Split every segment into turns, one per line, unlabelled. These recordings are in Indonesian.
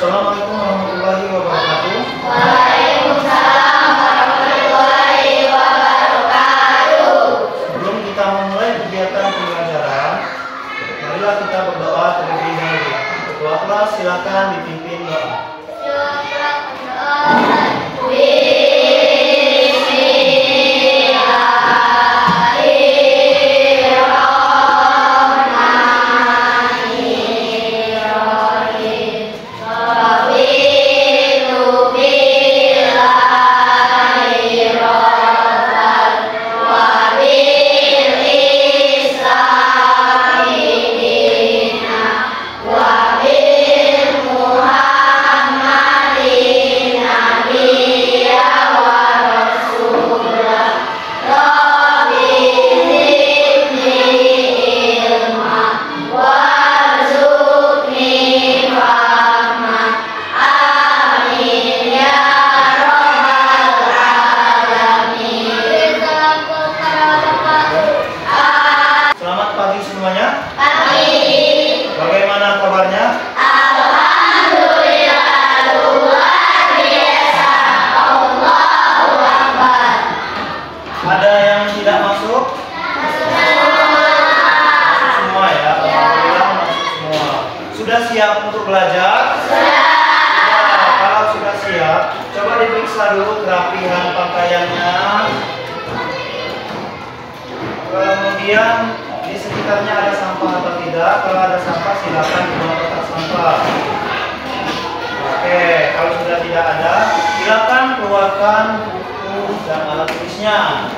Assalamualaikum warahmatullahi wabarakatuh.
Waalaikumsalam warahmatullahi wabarakatuh.
Sebelum kita memulai kegiatan pembelajaran, marilah kita berdoa terlebih dahulu. Ketua kelas silakan dipimpin doa. Sudah siap untuk belajar? Sudah. Kalau sudah siap, coba diperiksa dulu kerapihan pakaiannya. Kemudian di sekitarnya ada sampah atau tidak? Kalau ada sampah, silakan dibawa kotak sampah. Oke, kalau sudah tidak ada, silakan keluarkan buku dan alat tulisnya.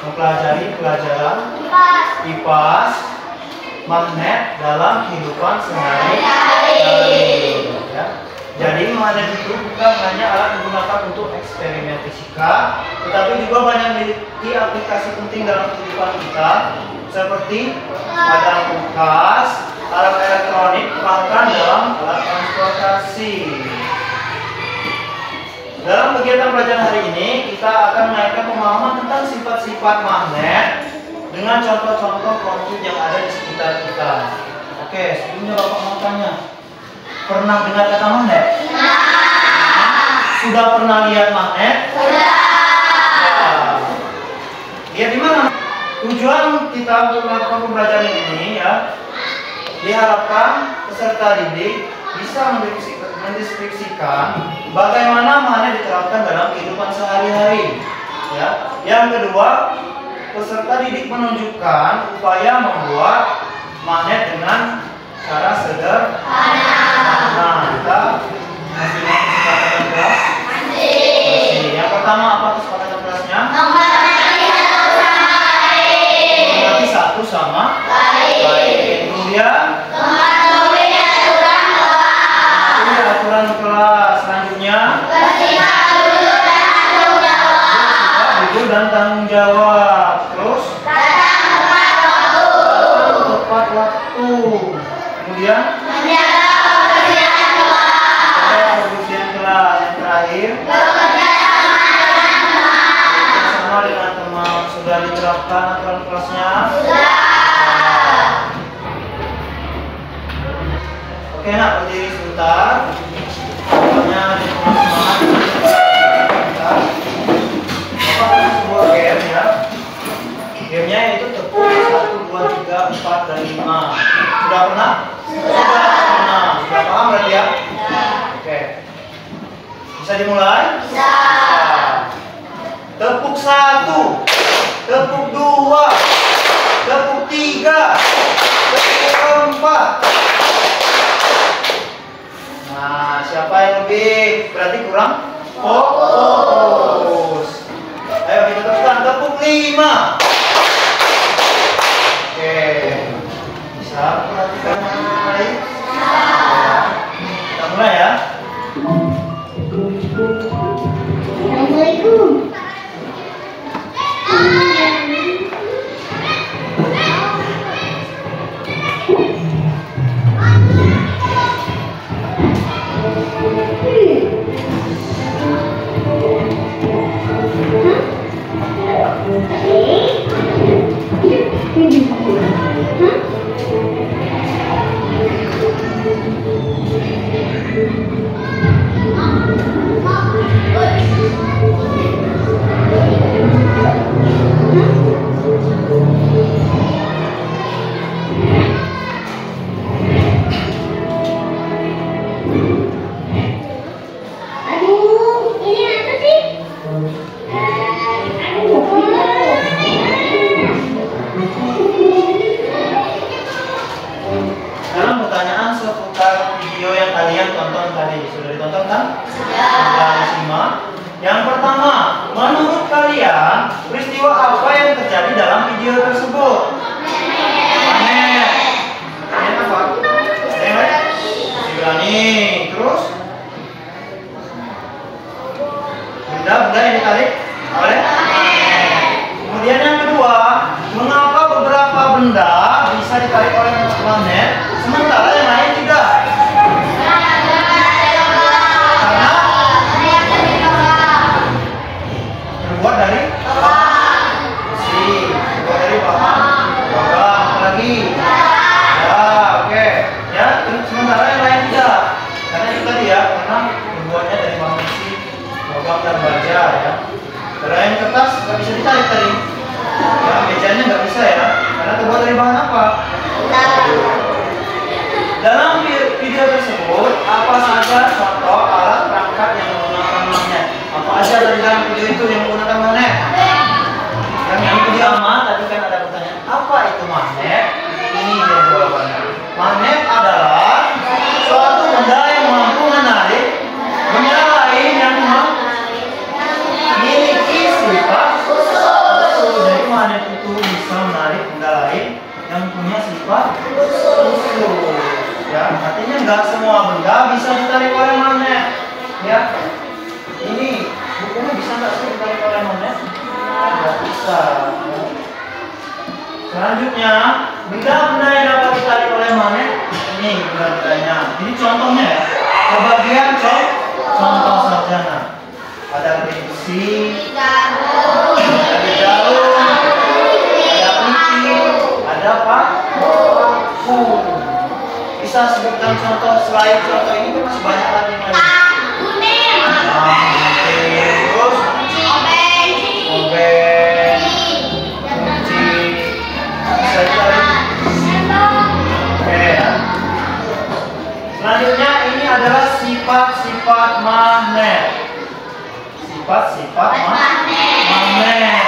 Mempelajari pelajaran IPAS magnet dalam kehidupan sehari-hari. Ya. Jadi magnet itu bukan hanya alat digunakan untuk eksperimen fisika, tetapi juga banyak memiliki aplikasi penting dalam kehidupan kita, seperti ada kulkas, alat elektronik, bahkan dalam alat transportasi. Dalam kegiatan pelajaran hari ini, kita akan menaikkan pemahaman tentang sifat-sifat magnet dengan contoh-contoh konkret yang ada di sekitar kita. Oke, sebelumnya Bapak mau tanya, pernah dengar kata magnet? Sudah pernah lihat magnet? Sudah. Lihat di mana? Tujuan kita untuk melakukan pembelajaran ini ya, diharapkan peserta didik bisa mendeskripsikan bagaimana magnet diterapkan dalam kehidupan sehari-hari. Ya. Yang kedua, peserta didik menunjukkan upaya membuat magnet dengan cara sederhana. Nah, kita masih mau kesepakatan kelas? Masih. Yang pertama apa kesepakatan kelasnya? Mengerti satu sama lain. Kemudian aturan kelas. Selanjutnya jujur dan tanggung jawab. Terus tepat waktu. Kemudian kebersihan kelas. Yang terakhir bersama dengan teman. Sudah diterapkan aturan kelasnya? Oke nak, berdiri sebentar. Pokoknya di semangat. Bapak ada sebuah game ya. Gamenya itu tepuk 1, 2, 3, 4, dan 5. Sudah pernah? Sudah pernah. Sudah paham berarti ya? Oke. Bisa dimulai?
Bisa.
Tepuk 1, tepuk 2, tepuk 3, tepuk 4. Nah, siapa yang lebih berarti kurang fokus? Ayo kita teruskan, tepuk 5. Oke, bisa perhatikan mulai? Kita mulai ya.
Assalamualaikum.
Sekarang pertanyaan seputar video yang kalian tonton tadi. Sudah ditonton kan? Sudah disimak. Yang pertama, menurut kalian peristiwa apa yang terjadi dalam video tersebut? Panen. Panen apa? Ada yang lain? Berani. Terus? Benda yang ditarik oleh panen. Kemudian yang kedua, mengapa beberapa benda bisa ditarik oleh magnet sementara yang lain tidak? Karena terbuat dari besi, terbuat dari bahan logam. Apa lagi? Ya, oke. Ya, sementara yang lain tidak. Karena itu tadi ya, karena terbuatnya dari bahan besi, logam dan baja ya. Kalau yang kertas nggak bisa ditarik tadi. Ya, mejanya nggak bisa ya, karena terbuat dari bahan apa? Dalam video tersebut, apa saja contoh alat perangkat yang menggunakan magnet? Apa aja dari dalam video itu yang menggunakan magnet? Yang pertama tadi kan ada pertanyaan, apa itu magnet? Ini dia jawabannya. Magnet adalah suatu benda yang mampu menarik benda lain yang memiliki sifat khusus. Jadi magnet itu bisa menarik benda lain yang punya sifat khusus. Ya, artinya nggak semua benda bisa ditarik oleh magnet. Ya, ini bukunya bisa nggak sih ditarik oleh magnet? Nggak bisa. Ya. Selanjutnya, benda-benda yang dapat ditarik oleh magnet ini benda-bendanya. Ini contohnya ya. Kebagian contoh saja. Nah, ada besi, ada jarum, ada peci, ada paku. Bisa sebutkan contoh selain contoh ini kan masih banyak lagi yang lain. Terus obeng, kunci, bisa ditarik. Oke ya. Selanjutnya ini adalah sifat-sifat magnet. Sifat-sifat magnet.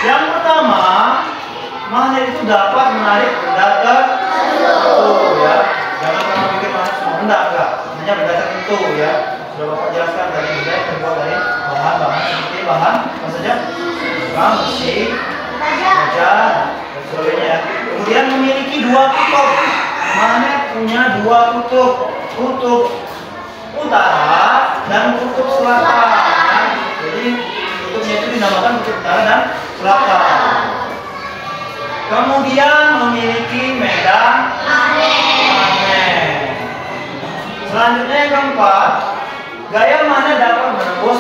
Yang pertama, magnet itu dapat menarik benda tertentu ya. Jangan kamu pikir magnet semua benda, enggak. Hanya benda tertentu ya. Sudah Bapak jelaskan dari benda yang terbuat dari bahan-bahan seperti bahan apa saja? Logam, besi, baja, dan sebagainya. Kemudian memiliki dua kutub. Magnet punya dua kutub, kutub utara dan kutub selatan. Jadi kutubnya itu dinamakan kutub utara dan selatan. Kemudian memiliki medan magnet. Selanjutnya yang keempat, gaya magnet dapat menembus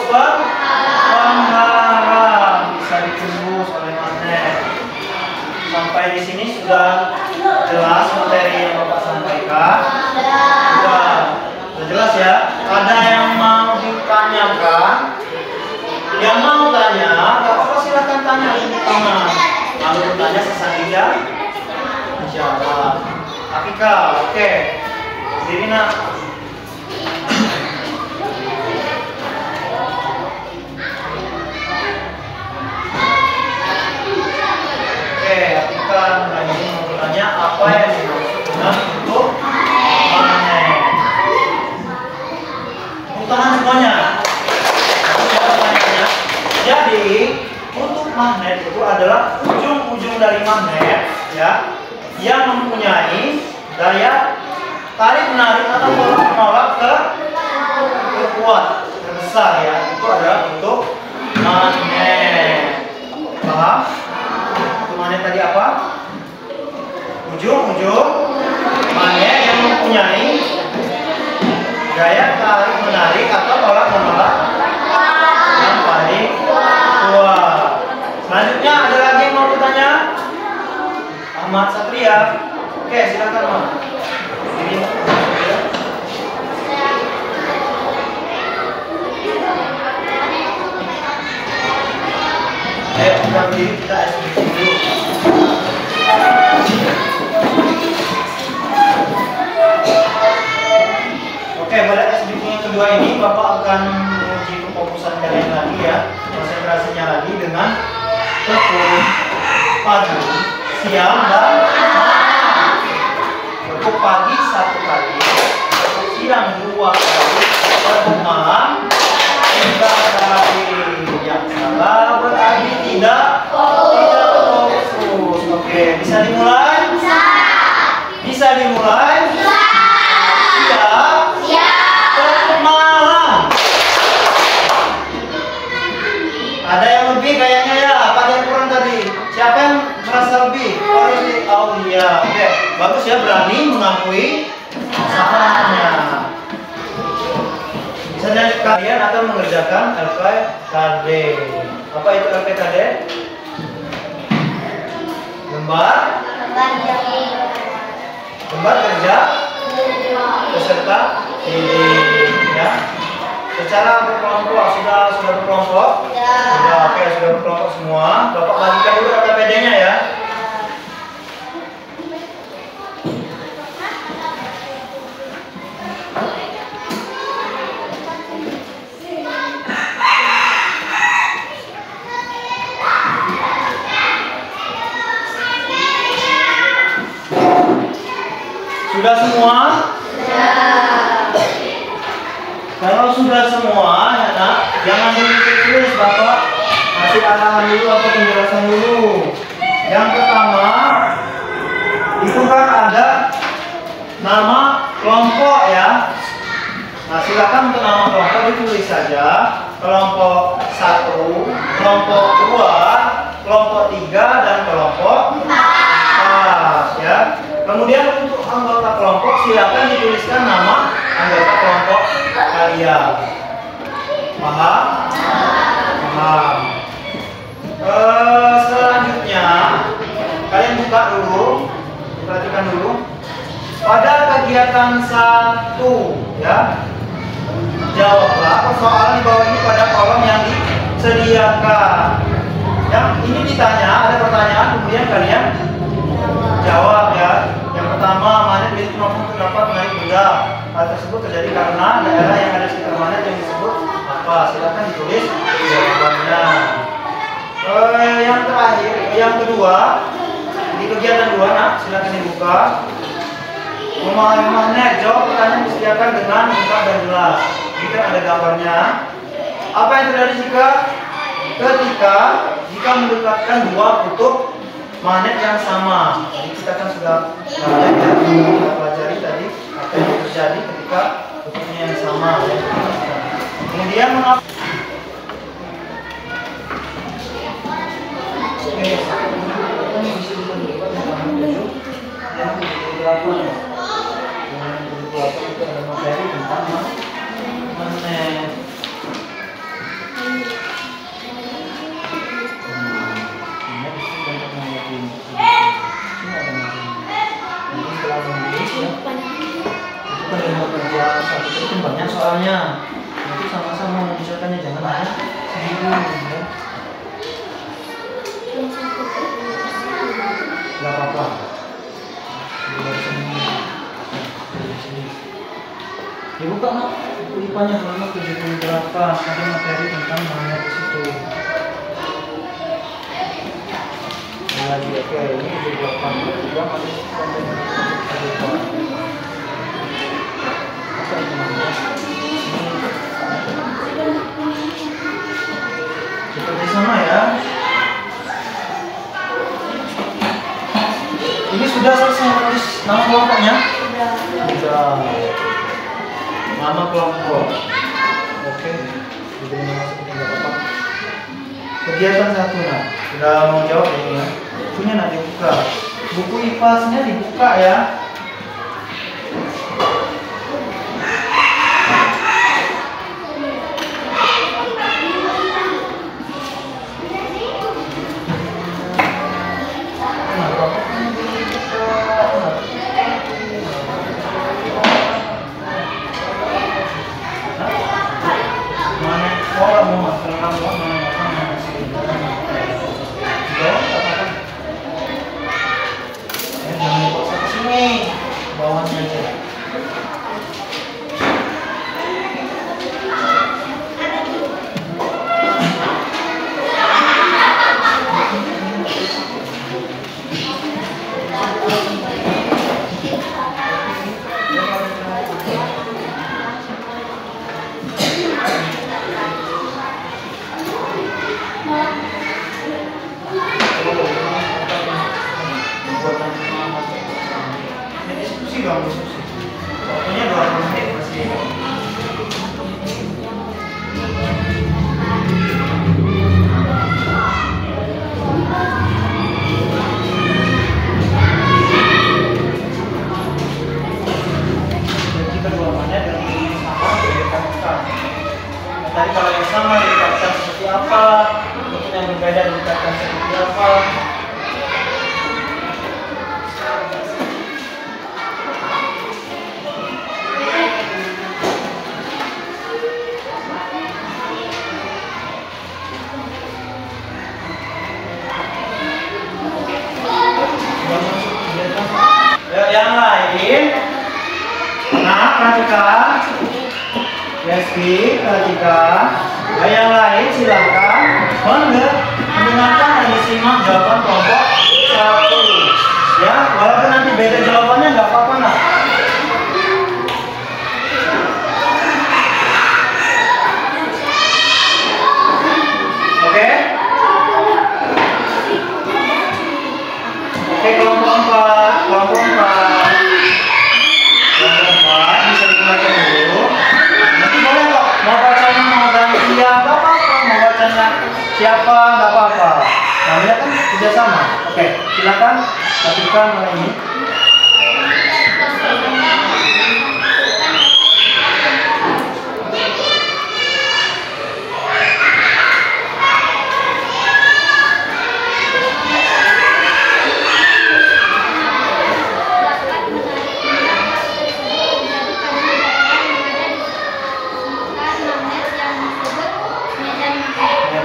penghalang, bisa ditembus oleh magnet. Sampai di sini sudah jelas materi yang Bapak sampaikan. Sudah jelas ya. Ada yang mau ditanyakan? Yang mau tanya, nggak apa-apa silakan tanya di tangan. Kalau bertanya sesaja, insyaallah. Akika, oke. Sini nak. dari magnet ya yang mempunyai daya tarik menarik atau tolak menolak terkuat terbesar ya, itu adalah bentuk magnet. Paham? Bentuk magnet tadi apa? Ujung magnet yang mempunyai daya tarik menarik atau tolak menolak yang paling kuat. Selanjutnya ada lagi yang mau bertanya? Ahmad Satria. Oke, silakan Ahmad. Ayo kita berdiri, kita ekspresi dulu. Oke, pada SBK yang kedua ini Bapak akan menguji kefokusan kalian lagi ya, konsentrasinya lagi dengan tekuk pagi, siang, dan malam. Tekuk pagi 1 kali, tekuk siang 2 kali, tekuk malam 3 kali. Yang salah berarti tidak fokus. Oke, bisa dimulai? Bisa dimulai? Ada yang lebih kayaknya ya, apa ada yang kurang tadi? Siapa yang merasa lebih? Oh iya, oke, bagus ya, berani mengakui kesalahannya. Selanjutnya kalian akan mengerjakan LPKD. Apa itu LPKD? Lembar kerja peserta didik ya. Secara berkelompok sudah berkelompok? Sudah, oke, sudah berkelompok semua. Bapak bagikan dulu LPKD-nya ya. Sudah semua? Kalau sudah semua, ya nak, jangan ditulis, Bapak kasih arahan dulu atau penjelasan dulu. Yang pertama, itu kan ada nama kelompok ya. Nah, silakan untuk nama kelompok ditulis saja. Kelompok 1, kelompok 2, kelompok 3, dan kelompok 4 ya. Kemudian untuk anggota kelompok silakan dituliskan nama anggota kelompok kalian. Paham? Paham. Selanjutnya kalian buka dulu, perhatikan dulu. Pada kegiatan 1 ya, jawablah persoalan di bawah ini pada kolom yang disediakan. Yang ini ditanya, ada pertanyaan, kemudian kalian jawab ya. Yang pertama, magnet milik kelompok terdapat menarik benda. Hal tersebut terjadi karena daerah yang ada sekitar magnet yang disebut apa? Silakan ditulis jawabannya. Yang terakhir, yang kedua, di kegiatan 2, nah, silakan dibuka. Memahami magnet, jawab pertanyaan disediakan dengan lengkap dan jelas. Jika ada gambarnya. Apa yang terjadi jika mendekatkan 2 kutub magnet yang sama? Jadi kita kan sudah kita pelajari tadi apa yang terjadi ketika kutubnya yang sama ya. Kemudian mengapa? Itu ada materi tentang magnet. Banyak soalnya, nanti sama-sama mengucapkannya, jangan hanya sendiri ya. Gak apa-apa. Dibuka nak, buku IPA-nya halaman 78, ada materi tentang magnet di situ. Lagi oke, ini 78 juga masih seperti sama ya. nama kelompok. Oke, diberi nama seperti nggak apa-apa. Kegiatan 1 nah, sudah mau jawab ini ya. Bukunya nanti dibuka. Buku IPAS-nya dibuka ya. Bawahnya aja. Waktunya 20 menit masih. Jadi keduanya dengan sama didekatkan. Tadi kalau yang sama didekatkan seperti apa, mungkin yang berbeda didekatkan seperti apa. Yang lain, nah perhatikan, Reski perhatikan. Yang lain silakan mendengarkan dan disimak jawaban kelompok 1. Ya, walaupun nanti beda jawabannya nggak apa-apa nah. Oke? Oke, kelompok 4. Kelompok 4 bisa digunakan dulu. Nanti boleh kok mau bacanya mau ganti ya nggak apa-apa, mau bacanya siapa nggak apa-apa. Namanya kan sudah sama. Oke, silakan lakukan mulai ini.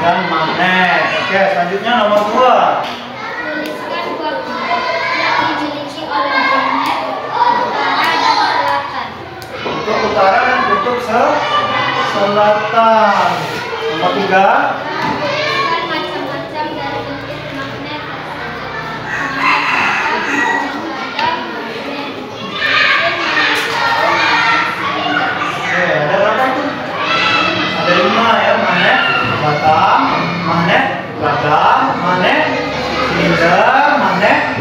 Dan magnet. Oke, selanjutnya nomor 2.
Tuliskan 2 kutub yang dimiliki oleh magnet utara dan selatan.
Kutub utara dan kutub selatan. Nomor 3.
Tuliskan macam-macam dari bentuk magnet
Oke, ada berapa tuh? Ada 5 ya, magnet batang, magnet gagang, magnet silinder, magnet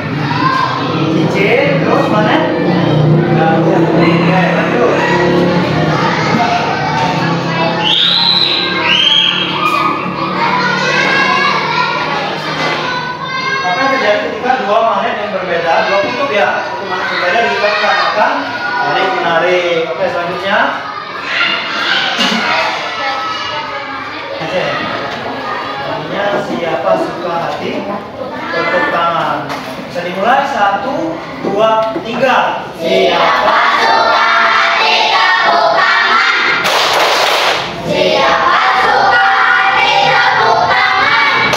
cincin, terus magnet gantung. Oke, lanjut. Apa yang terjadi ketika 2 magnet yang berbeda, 2 kutub ya, satu magnet berbeda diikatkan akan tarik menarik. Oke, selanjutnya. Namanya siapa suka hati tepuk tangan. Bisa dimulai 1, 2, 3.
Siapa suka hati tepuk tangan. Siapa suka hati tepuk tangan.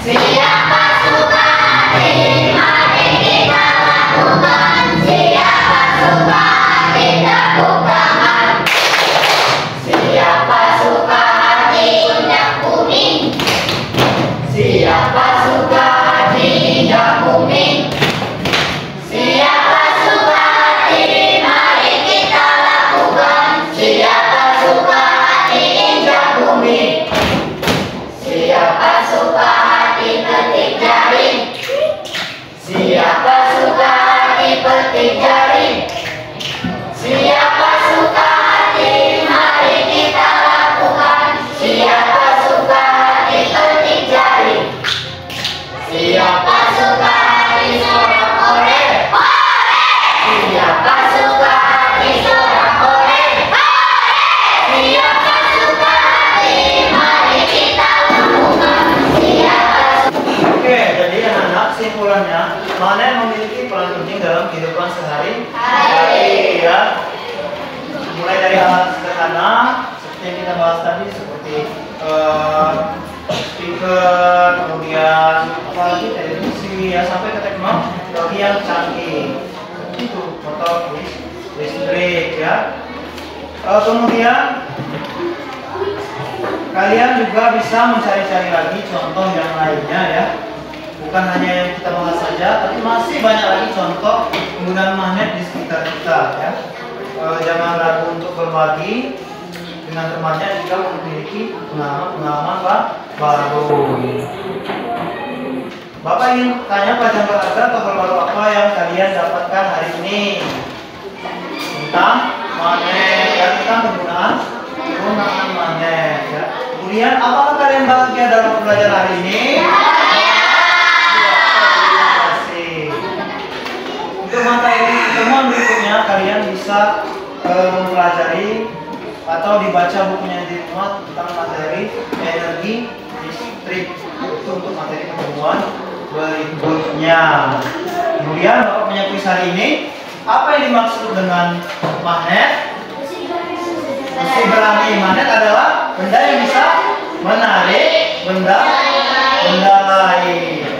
Siapa suka hati mari kita lakukan. Siapa suka hati tepuk tangan. Siapa suka hati indah kuning. Siapa suka hati indah kuning. Siapa suka hati
sana seperti yang kita bahas tadi, seperti speaker, kemudian apalagi televisi, ya sampai ke teknologi yang canggih. Itu motor listrik ya. Kemudian kalian juga bisa mencari-cari lagi contoh yang lainnya ya. Bukan hanya yang kita bahas saja, tapi masih banyak lagi contoh penggunaan magnet di sekitar kita ya. Jangan ragu untuk berbagi dengan temannya jika memiliki pengalaman baru. Bapak ingin tanya pelajaran berharga atau baru apa yang kalian dapatkan hari ini tentang magnet ya, tentang penggunaan magnet ya. Kemudian apakah kalian bahagia dalam pelajaran hari ini? Untuk materi pertemuan berikutnya kalian bisa mempelajari atau dibaca bukunya di rumah tentang materi energi listrik. Itu untuk materi pertemuan berikutnya. Kemudian Bapak punya kuis hari ini. Apa yang dimaksud dengan magnet? Besi berani. Magnet adalah benda yang bisa menarik benda lain.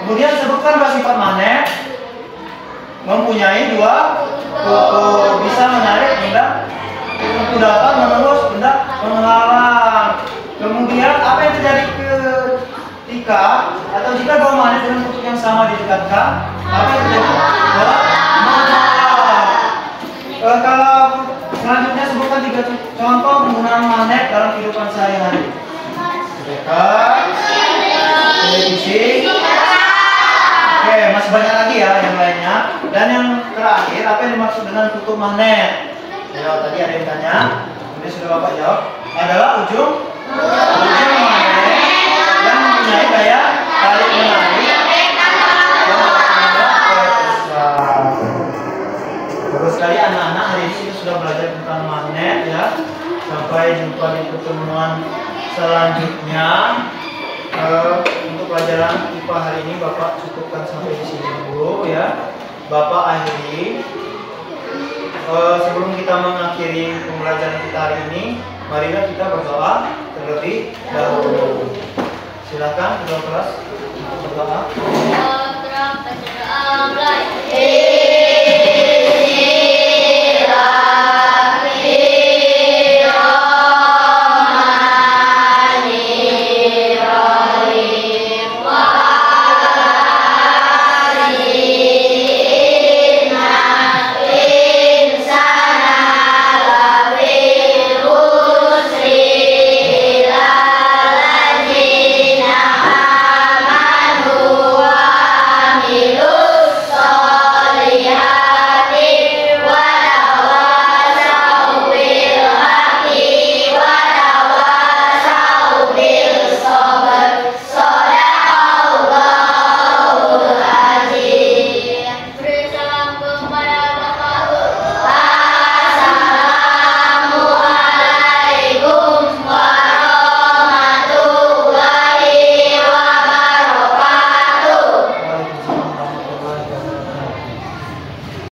Kemudian sebutkan dua sifat magnet. Mempunyai dua kutub, bisa menarik benda untuk dapat menembus benda menghalang. Kemudian apa yang terjadi ketika atau jika dua magnet dengan kutub yang sama didekatkan? Apa yang terjadi? Kalau selanjutnya sebutkan 3 contoh penggunaan magnet dalam kehidupan sehari-hari. Televisi. Oke, masih banyak lagi ya yang lainnya. Dan yang terakhir, apa yang dimaksud dengan kutub magnet? Ya, tadi ada yang tanya, kemudian sudah Bapak jawab. Adalah ujung magnet yang mempunyai daya tarik menarik. Bagus sekali anak-anak, hari ini kita sudah belajar tentang magnet ya. Sampai jumpa di pertemuan selanjutnya. Untuk pelajaran IPA hari ini Bapak cukupkan sampai di sini dulu ya. Bapak akhiri. Sebelum kita mengakhiri pembelajaran kita hari ini, marilah kita berdoa terlebih dahulu. Silakan kedua kelas untuk berdoa.